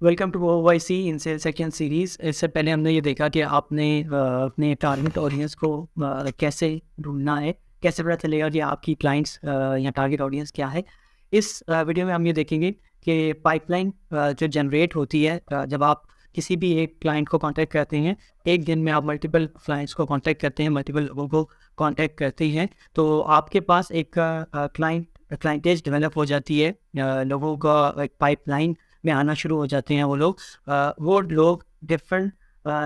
Welcome to ओवाईसी in sales second series. इससे पहले हमने ये देखा कि आपने अपने टारगेट ऑडियंस को कैसे ढूंढना है, कैसे पता चलेगा कि आपकी क्लाइंट्स या टारगेट ऑडियंस क्या है। इस वीडियो में हम ये देखेंगे कि पाइपलाइन जो जनरेट होती है जब आप किसी भी एक क्लाइंट को कांटेक्ट करते हैं। एक दिन में आप मल्टीपल क्लाइंट्स को कांटेक्ट करते हैं, मल्टीपल लोगों को कांटेक्ट करते हैं, तो आपके पास एक क्लाइंटेज डेवलप हो जाती है। लोगों का एक पाइपलाइन में आना शुरू हो जाते हैं। वो लोग डिफरेंट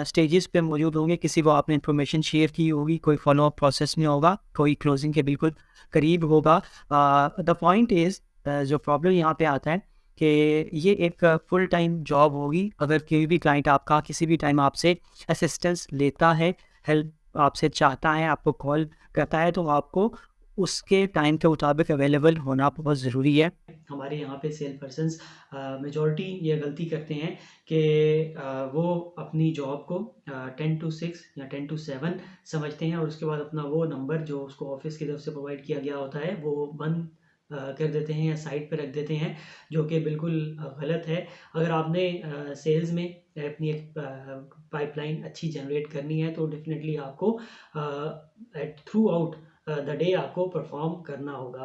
स्टेजेस पे मौजूद होंगे। किसी को आपने इन्फॉर्मेशन शेयर की होगी, कोई फॉलो अप प्रोसेस में होगा, कोई क्लोजिंग के बिल्कुल करीब होगा। द पॉइंट इज़, जो प्रॉब्लम यहाँ पे आता है कि ये एक फुल टाइम जॉब होगी। अगर कोई भी क्लाइंट आपका किसी भी टाइम आपसे असिस्टेंस लेता है, हेल्प आपसे चाहता है, आपको कॉल करता है, तो आपको उसके टाइम के मुताबिक अवेलेबल होना बहुत ज़रूरी है। हमारे यहाँ पे सेल पर्सन्स मेजॉरिटी ये गलती करते हैं कि वो अपनी जॉब को 10 टू 6 या 10 टू 7 समझते हैं, और उसके बाद अपना वो नंबर जो उसको ऑफिस की तरफ से प्रोवाइड किया गया होता है वो बंद कर देते हैं या साइड पे रख देते हैं, जो कि बिल्कुल गलत है। अगर आपने सेल्स में अपनी एक पाइपलाइन अच्छी जनरेट करनी है तो डेफिनेटली आपको थ्रू आउट द डे आपको परफॉर्म करना होगा।